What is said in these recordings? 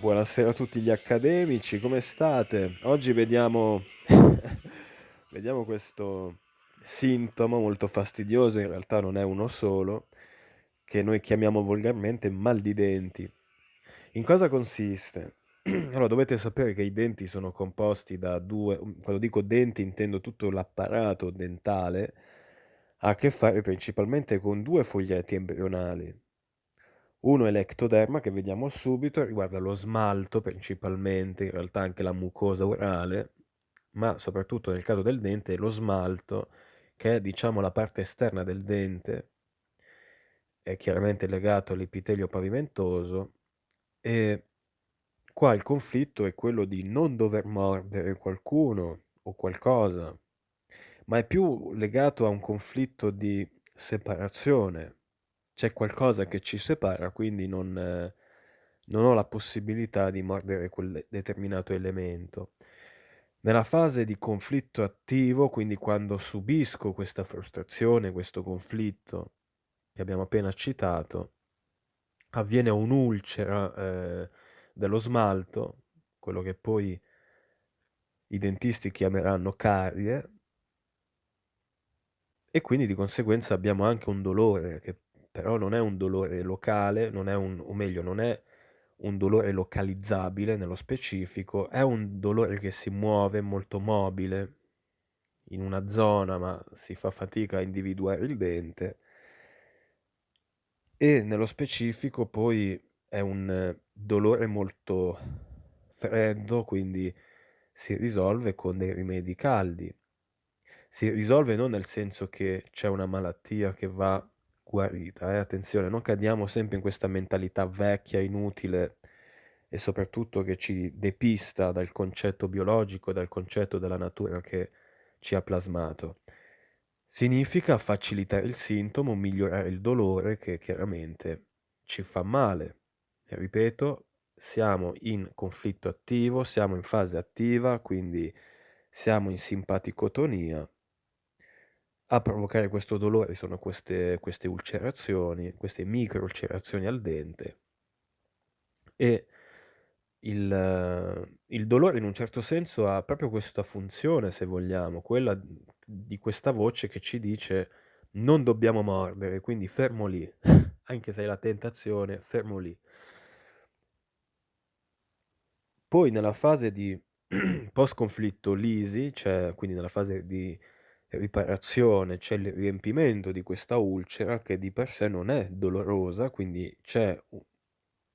Buonasera a tutti gli accademici, come state? Oggi vediamo, vediamo questo sintomo molto fastidioso, in realtà non è uno solo, che noi chiamiamo volgarmente mal di denti. In cosa consiste? Allora, dovete sapere che i denti sono composti da due, quando dico denti intendo tutto l'apparato dentale, ha a che fare principalmente con due foglietti embrionali. Uno è l'ectoderma che vediamo subito, riguarda lo smalto principalmente, in realtà anche la mucosa orale, ma soprattutto nel caso del dente lo smalto, che è diciamo la parte esterna del dente, è chiaramente legato all'epitelio pavimentoso e qua il conflitto è quello di non dover mordere qualcuno o qualcosa, ma è più legato a un conflitto di separazione. C'è qualcosa che ci separa, quindi non ho la possibilità di mordere quel determinato elemento. Nella fase di conflitto attivo, quindi quando subisco questa frustrazione, questo conflitto che abbiamo appena citato, avviene un'ulcera dello smalto, quello che poi i dentisti chiameranno carie, e quindi di conseguenza abbiamo anche un dolore che però non è un dolore locale, non è o meglio, non è un dolore localizzabile nello specifico, è un dolore che si muove molto mobile in una zona, ma si fa fatica a individuare il dente. E nello specifico poi è un dolore molto freddo, quindi si risolve con dei rimedi caldi. Si risolve non nel senso che c'è una malattia che va guarita, attenzione, non cadiamo sempre in questa mentalità vecchia, inutile e soprattutto che ci depista dal concetto biologico, dal concetto della natura che ci ha plasmato. Significa facilitare il sintomo, migliorare il dolore che chiaramente ci fa male. E ripeto, siamo in conflitto attivo, siamo in fase attiva, quindi siamo in simpaticotonia. A provocare questo dolore sono queste ulcerazioni, queste micro ulcerazioni al dente e il dolore in un certo senso ha proprio questa funzione, se vogliamo, quella di questa voce che ci dice non dobbiamo mordere, quindi fermo lì, anche se hai la tentazione, fermo lì. Poi nella fase di post-conflitto lisi, cioè quindi nella fase di riparazione, c'è il riempimento di questa ulcera che di per sé non è dolorosa, quindi c'è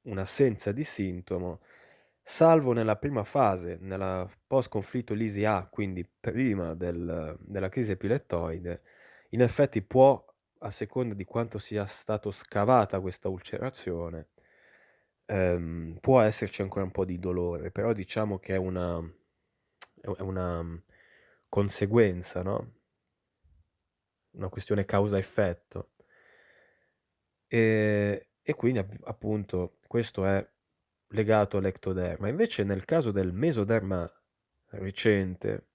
un'assenza di sintomo, salvo nella prima fase, nella post-conflitto lisi A, quindi prima della crisi epilettoide, in effetti può, a seconda di quanto sia stato scavata questa ulcerazione, può esserci ancora un po' di dolore, però diciamo che è una conseguenza, no, una questione causa-effetto. E quindi appunto questo è legato all'ectoderma. Invece nel caso del mesoderma recente,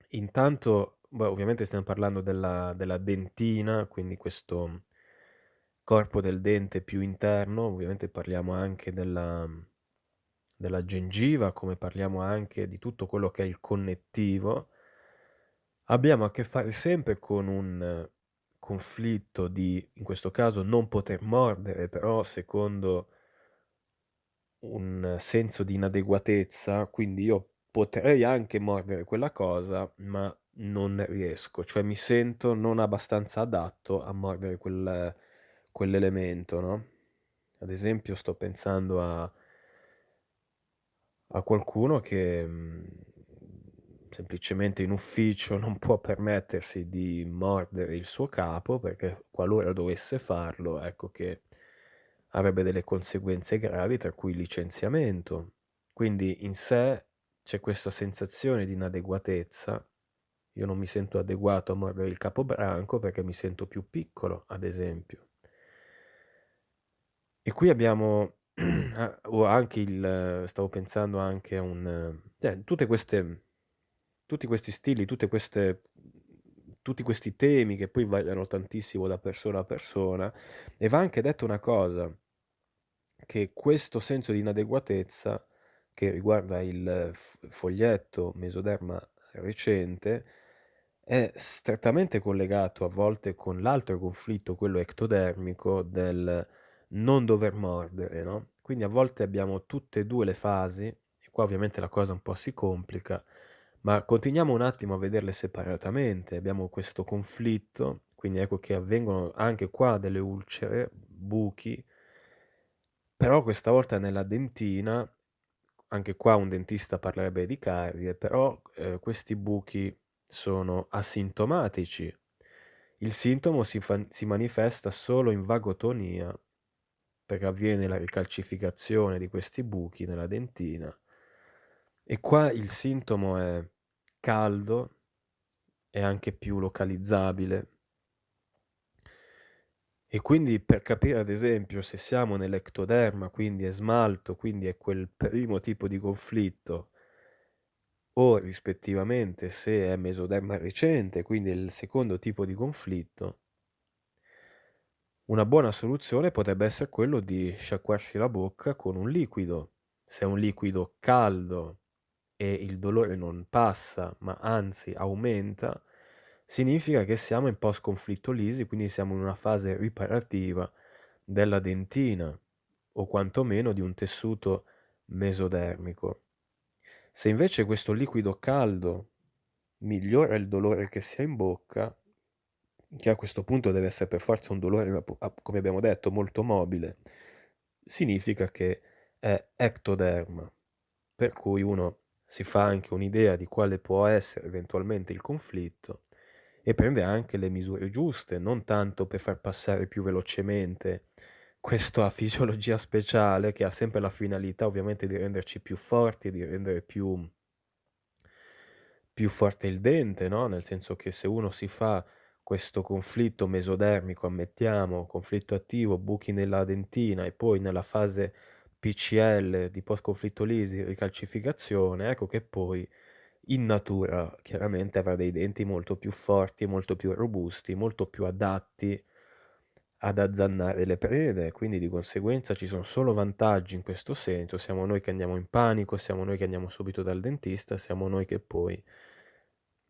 intanto, beh, ovviamente stiamo parlando della dentina, quindi questo corpo del dente più interno, ovviamente parliamo anche della gengiva, come parliamo anche di tutto quello che è il connettivo. Abbiamo a che fare sempre con un conflitto di, in questo caso, non poter mordere, però secondo un senso di inadeguatezza, quindi io potrei anche mordere quella cosa, ma non riesco, cioè mi sento non abbastanza adatto a mordere quell'elemento, no? Ad esempio sto pensando a qualcuno che, semplicemente in ufficio non può permettersi di mordere il suo capo, perché qualora dovesse farlo, ecco che avrebbe delle conseguenze gravi, tra cui il licenziamento. Quindi in sé c'è questa sensazione di inadeguatezza. Io non mi sento adeguato a mordere il capobranco perché mi sento più piccolo, ad esempio. E qui abbiamo o anche stavo pensando anche a cioè tutti questi stili, tutti questi temi che poi variano tantissimo da persona a persona. E va anche detto una cosa, che questo senso di inadeguatezza che riguarda il foglietto mesoderma recente è strettamente collegato a volte con l'altro conflitto, quello ectodermico, del non dover mordere, no? Quindi a volte abbiamo tutte e due le fasi, e qua ovviamente la cosa un po' si complica, ma continuiamo un attimo a vederle separatamente. Abbiamo questo conflitto, quindi ecco che avvengono anche qua delle ulcere, buchi, però questa volta nella dentina, anche qua un dentista parlerebbe di carie, però questi buchi sono asintomatici. Il sintomo si manifesta solo in vagotonia, perché avviene la ricalcificazione di questi buchi nella dentina. E qua il sintomo è caldo, è anche più localizzabile. E quindi per capire ad esempio se siamo nell'ectoderma, quindi è smalto, quindi è quel primo tipo di conflitto, o rispettivamente se è mesoderma recente, quindi è il secondo tipo di conflitto, una buona soluzione potrebbe essere quello di sciacquarsi la bocca con un liquido. Se è un liquido caldo e il dolore non passa, ma anzi aumenta, significa che siamo in post-conflitto lisi, quindi siamo in una fase riparativa della dentina o quantomeno di un tessuto mesodermico. Se invece questo liquido caldo migliora il dolore che si ha in bocca, che a questo punto deve essere per forza un dolore, come abbiamo detto, molto mobile, significa che è ectoderma, per cui uno si fa anche un'idea di quale può essere eventualmente il conflitto e prende anche le misure giuste, non tanto per far passare più velocemente questa fisiologia speciale che ha sempre la finalità ovviamente di renderci più forti, di rendere più forte il dente, no? Nel senso che se uno si fa questo conflitto mesodermico, ammettiamo, conflitto attivo, buchi nella dentina e poi nella fase PCL di post-conflitto lisi, ricalcificazione, ecco che poi in natura chiaramente avrà dei denti molto più forti, molto più robusti, molto più adatti ad azzannare le prede, quindi di conseguenza ci sono solo vantaggi in questo senso, siamo noi che andiamo in panico, siamo noi che andiamo subito dal dentista, siamo noi che poi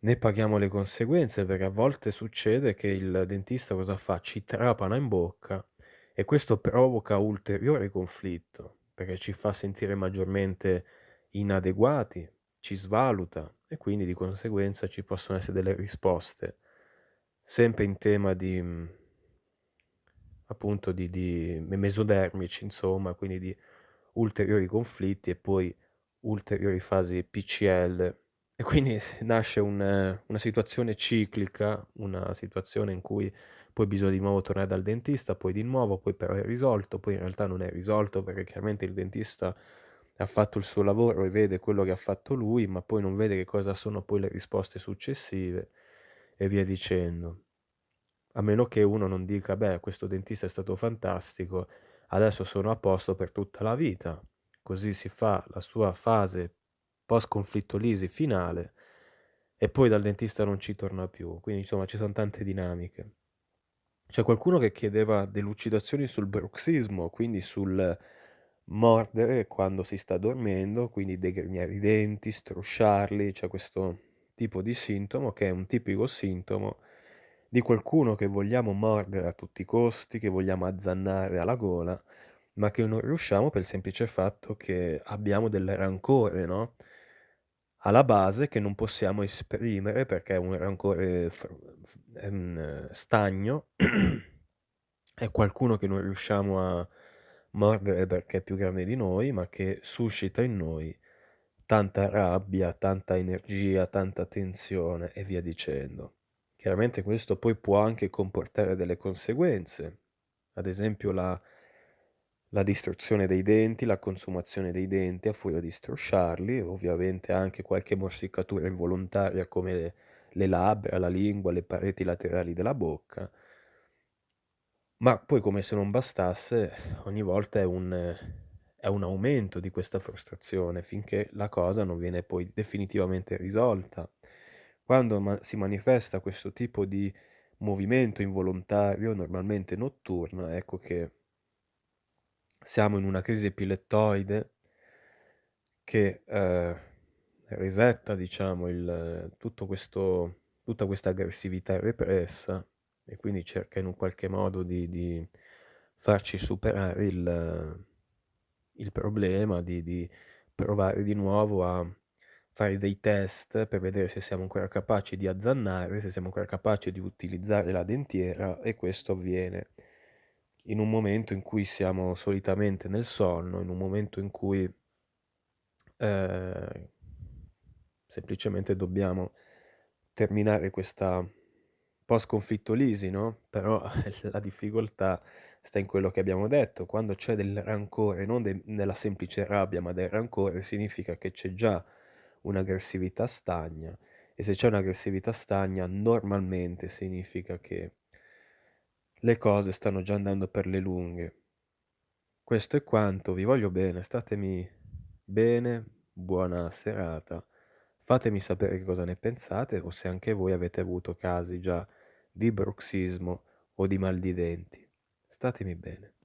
ne paghiamo le conseguenze, perché a volte succede che il dentista cosa fa? Ci trapana in bocca e questo provoca ulteriore conflitto, perché ci fa sentire maggiormente inadeguati, ci svaluta e quindi di conseguenza ci possono essere delle risposte, sempre in tema di appunto di mesodermici insomma, quindi di ulteriori conflitti e poi ulteriori fasi PCL. E quindi nasce una situazione ciclica, una situazione in cui poi bisogna di nuovo tornare dal dentista, poi di nuovo, poi però è risolto, poi in realtà non è risolto perché chiaramente il dentista ha fatto il suo lavoro e vede quello che ha fatto lui, ma poi non vede che cosa sono poi le risposte successive e via dicendo. A meno che uno non dica, beh, questo dentista è stato fantastico, adesso sono a posto per tutta la vita. Così si fa la sua fase post-conflitto lisi finale e poi dal dentista non ci torna più. Quindi insomma ci sono tante dinamiche. C'è qualcuno che chiedeva delucidazioni sul bruxismo, quindi sul mordere quando si sta dormendo, quindi degrignare i denti, strusciarli, c'è questo tipo di sintomo che è un tipico sintomo di qualcuno che vogliamo mordere a tutti i costi, che vogliamo azzannare alla gola, ma che non riusciamo per il semplice fatto che abbiamo del rancore, no? Alla base che non possiamo esprimere perché è un rancore stagno, è qualcuno che non riusciamo a mordere perché è più grande di noi, ma che suscita in noi tanta rabbia, tanta energia, tanta tensione e via dicendo. Chiaramente questo poi può anche comportare delle conseguenze, ad esempio la distruzione dei denti, la consumazione dei denti a furia di strusciarli, ovviamente anche qualche morsicatura involontaria come le labbra, la lingua, le pareti laterali della bocca. Ma poi come se non bastasse, ogni volta è un aumento di questa frustrazione finché la cosa non viene poi definitivamente risolta. Quando si manifesta questo tipo di movimento involontario, normalmente notturno, ecco che siamo in una crisi epilettoide che risetta, diciamo, tutta questa aggressività repressa e quindi cerca in un qualche modo di farci superare il problema, di provare di nuovo a fare dei test per vedere se siamo ancora capaci di azzannare, se siamo ancora capaci di utilizzare la dentiera, e questo avviene in un momento in cui siamo solitamente nel sonno, in un momento in cui eh, semplicemente dobbiamo terminare questa un po' sconfittolisi, no? Però la difficoltà sta in quello che abbiamo detto. Quando c'è del rancore, non nella semplice rabbia, ma del rancore, significa che c'è già un'aggressività stagna. E se c'è un'aggressività stagna, normalmente significa che le cose stanno già andando per le lunghe. Questo è quanto, vi voglio bene, statemi bene, buona serata. Fatemi sapere che cosa ne pensate o se anche voi avete avuto casi già di bruxismo o di mal di denti. Statemi bene.